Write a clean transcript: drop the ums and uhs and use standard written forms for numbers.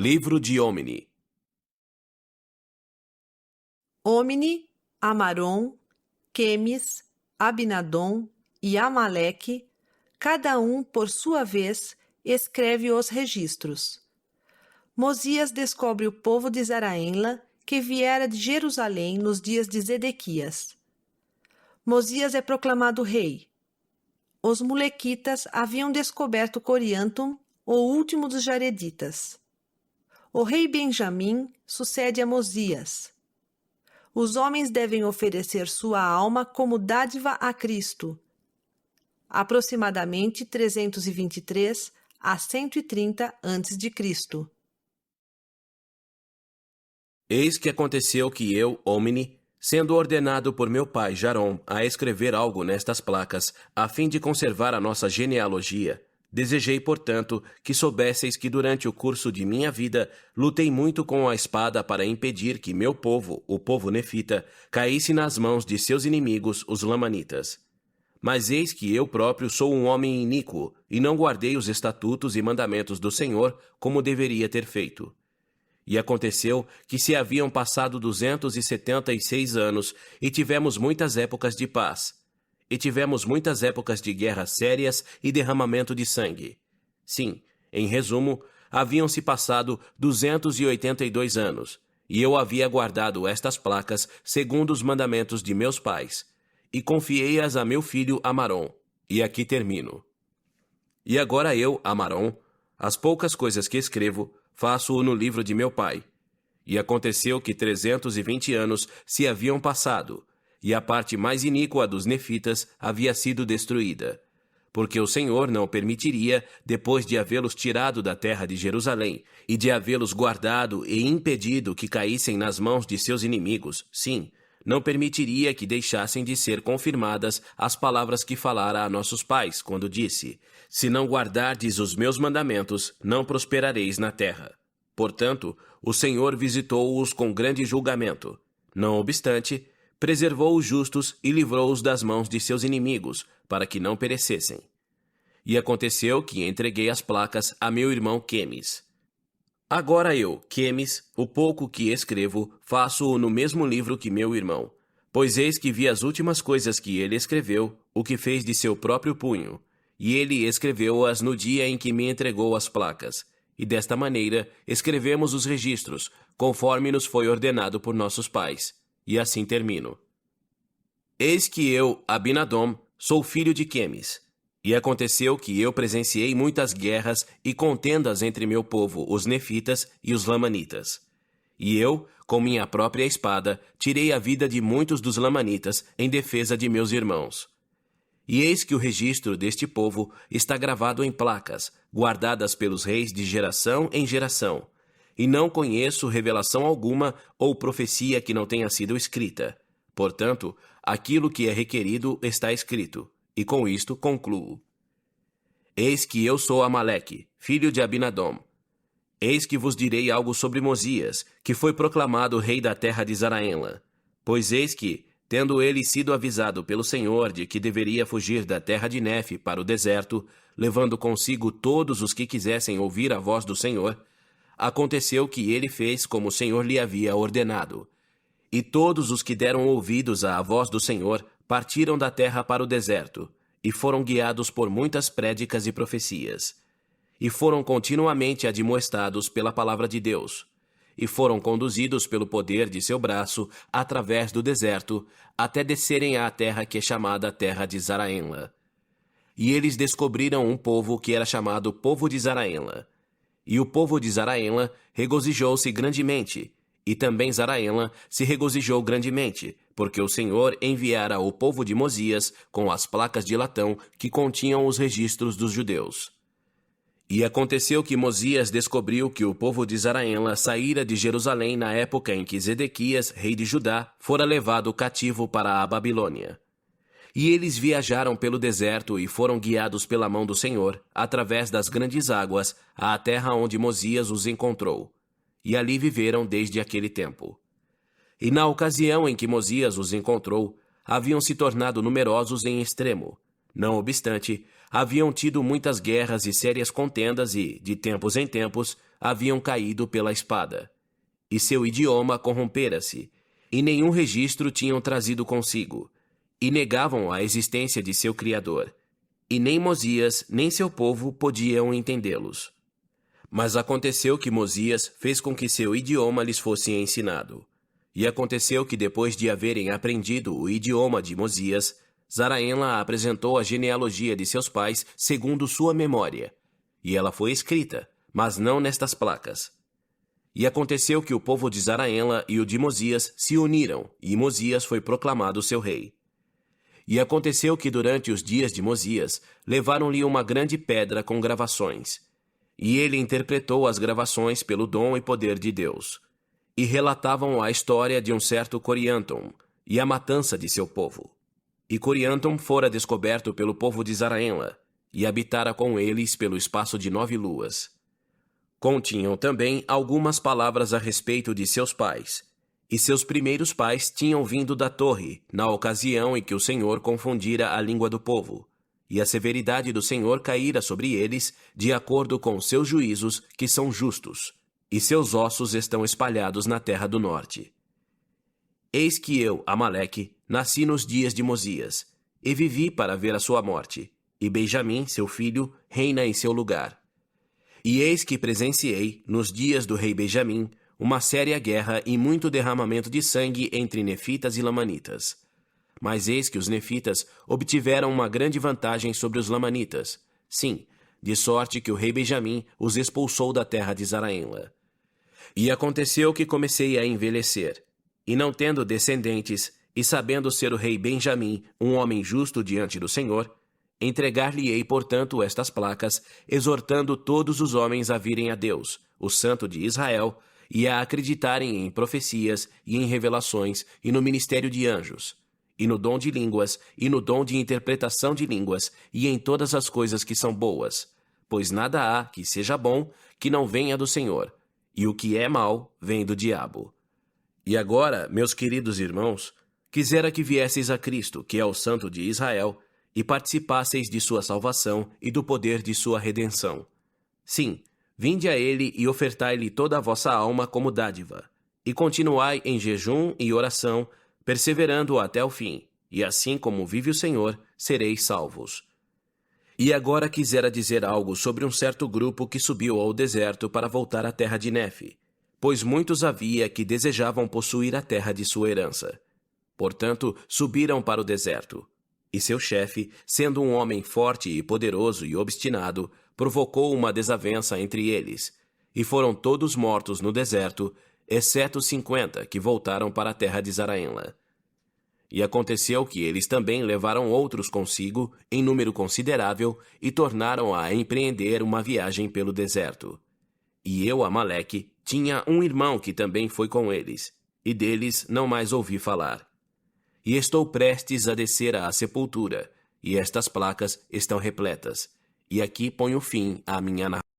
Livro de Homini. Homini, Amaron, Quemis, Abinadom e Amaleque, cada um, por sua vez, escreve os registros. Mosias descobre o povo de Zaraenla, que viera de Jerusalém nos dias de Zedequias. Mosias é proclamado rei. Os Mulequitas haviam descoberto Coriantum, o último dos Jareditas. O rei Benjamim sucede a Mosias. Os homens devem oferecer sua alma como dádiva a Cristo. Aproximadamente 323 a 130 a.C. Eis que aconteceu que eu, Homini, sendo ordenado por meu pai Jarom a escrever algo nestas placas, a fim de conservar a nossa genealogia, desejei, portanto, que soubesseis que durante o curso de minha vida lutei muito com a espada para impedir que meu povo, o povo nefita, caísse nas mãos de seus inimigos, os lamanitas. Mas eis que eu próprio sou um homem iníquo, e não guardei os estatutos e mandamentos do Senhor como deveria ter feito. E aconteceu que se haviam passado 276 anos, e tivemos muitas épocas de paz, e tivemos muitas épocas de guerras sérias e derramamento de sangue. Sim, em resumo, haviam-se passado 282 anos, e eu havia guardado estas placas segundo os mandamentos de meus pais, e confiei-as a meu filho Amaron. E aqui termino. E agora eu, Amaron, as poucas coisas que escrevo, faço-o no livro de meu pai. E aconteceu que 320 anos se haviam passado, e a parte mais iníqua dos nefitas havia sido destruída. Porque o Senhor não permitiria, depois de havê-los tirado da terra de Jerusalém, e de havê-los guardado e impedido que caíssem nas mãos de seus inimigos, sim, não permitiria que deixassem de ser confirmadas as palavras que falara a nossos pais, quando disse: se não guardardes os meus mandamentos, não prosperareis na terra. Portanto, o Senhor visitou-os com grande julgamento. Não obstante, preservou os justos e livrou-os das mãos de seus inimigos, para que não perecessem. E aconteceu que entreguei as placas a meu irmão Quemis. Agora eu, Quemis, o pouco que escrevo, faço-o no mesmo livro que meu irmão, pois eis que vi as últimas coisas que ele escreveu, o que fez de seu próprio punho, e ele escreveu-as no dia em que me entregou as placas, e desta maneira escrevemos os registros, conforme nos foi ordenado por nossos pais. E assim termino. Eis que eu, Abinadom, sou filho de Quemis. E aconteceu que eu presenciei muitas guerras e contendas entre meu povo, os nefitas e os lamanitas. E eu, com minha própria espada, tirei a vida de muitos dos lamanitas em defesa de meus irmãos. E eis que o registro deste povo está gravado em placas, guardadas pelos reis de geração em geração. E não conheço revelação alguma ou profecia que não tenha sido escrita. Portanto, aquilo que é requerido está escrito. E com isto concluo. Eis que eu sou Amaleque, filho de Abinadom. Eis que vos direi algo sobre Mosias, que foi proclamado rei da terra de Zaraenla. Pois eis que, tendo ele sido avisado pelo Senhor de que deveria fugir da terra de Nefe para o deserto, levando consigo todos os que quisessem ouvir a voz do Senhor, aconteceu que ele fez como o Senhor lhe havia ordenado. E todos os que deram ouvidos à voz do Senhor partiram da terra para o deserto, e foram guiados por muitas prédicas e profecias. E foram continuamente admoestados pela palavra de Deus, e foram conduzidos pelo poder de seu braço através do deserto, até descerem à terra que é chamada terra de Zaraenla. E eles descobriram um povo que era chamado povo de Zaraenla. E o povo de Zaraenla regozijou-se grandemente, e também Zaraenla se regozijou grandemente, porque o Senhor enviara o povo de Mosias com as placas de latão que continham os registros dos judeus. E aconteceu que Mosias descobriu que o povo de Zaraenla saíra de Jerusalém na época em que Zedequias, rei de Judá, fora levado cativo para a Babilônia. E eles viajaram pelo deserto e foram guiados pela mão do Senhor, através das grandes águas, à terra onde Mosias os encontrou. E ali viveram desde aquele tempo. E na ocasião em que Mosias os encontrou, haviam se tornado numerosos em extremo. Não obstante, haviam tido muitas guerras e sérias contendas e, de tempos em tempos, haviam caído pela espada, e seu idioma corrompera-se, e nenhum registro tinham trazido consigo, e negavam a existência de seu Criador, e nem Mosias nem seu povo podiam entendê-los. Mas aconteceu que Mosias fez com que seu idioma lhes fosse ensinado. E aconteceu que depois de haverem aprendido o idioma de Mosias, Zaraenla apresentou a genealogia de seus pais segundo sua memória, e ela foi escrita, mas não nestas placas. E aconteceu que o povo de Zaraenla e o de Mosias se uniram, e Mosias foi proclamado seu rei. E aconteceu que durante os dias de Mosias levaram-lhe uma grande pedra com gravações, e ele interpretou as gravações pelo dom e poder de Deus, e relatavam a história de um certo Coriantum e a matança de seu povo. E Coriantum fora descoberto pelo povo de Zaraenla, e habitara com eles pelo espaço de 9 luas. Continham também algumas palavras a respeito de seus pais, e seus primeiros pais tinham vindo da torre, na ocasião em que o Senhor confundira a língua do povo, e a severidade do Senhor caíra sobre eles, de acordo com seus juízos, que são justos, e seus ossos estão espalhados na terra do norte. Eis que eu, Amaleque, nasci nos dias de Mosias, e vivi para ver a sua morte, e Benjamim, seu filho, reina em seu lugar. E eis que presenciei, nos dias do rei Benjamim, uma séria guerra e muito derramamento de sangue entre nefitas e lamanitas. Mas eis que os nefitas obtiveram uma grande vantagem sobre os lamanitas, sim, de sorte que o rei Benjamim os expulsou da terra de Zaraenla. E aconteceu que comecei a envelhecer, e não tendo descendentes, e sabendo ser o rei Benjamim um homem justo diante do Senhor, entregar-lhe-ei, portanto, estas placas, exortando todos os homens a virem a Deus, o Santo de Israel, e a acreditarem em profecias e em revelações e no ministério de anjos, e no dom de línguas e no dom de interpretação de línguas e em todas as coisas que são boas, pois nada há que seja bom que não venha do Senhor, e o que é mau vem do diabo. E agora, meus queridos irmãos, quisera que viesseis a Cristo, que é o Santo de Israel, e participasseis de sua salvação e do poder de sua redenção. Sim, vinde a ele e ofertai-lhe toda a vossa alma como dádiva, e continuai em jejum e oração, perseverando até o fim, e assim como vive o Senhor, sereis salvos. E agora quisera dizer algo sobre um certo grupo que subiu ao deserto para voltar à terra de Nefe, pois muitos havia que desejavam possuir a terra de sua herança. Portanto, subiram para o deserto. E seu chefe, sendo um homem forte e poderoso e obstinado, provocou uma desavença entre eles, e foram todos mortos no deserto, exceto 50 que voltaram para a terra de Zaraenla. E aconteceu que eles também levaram outros consigo, em número considerável, e tornaram a empreender uma viagem pelo deserto. E eu, Amaleque, tinha um irmão que também foi com eles, e deles não mais ouvi falar. E estou prestes a descer à sepultura, e estas placas estão repletas. E aqui ponho fim à minha narração.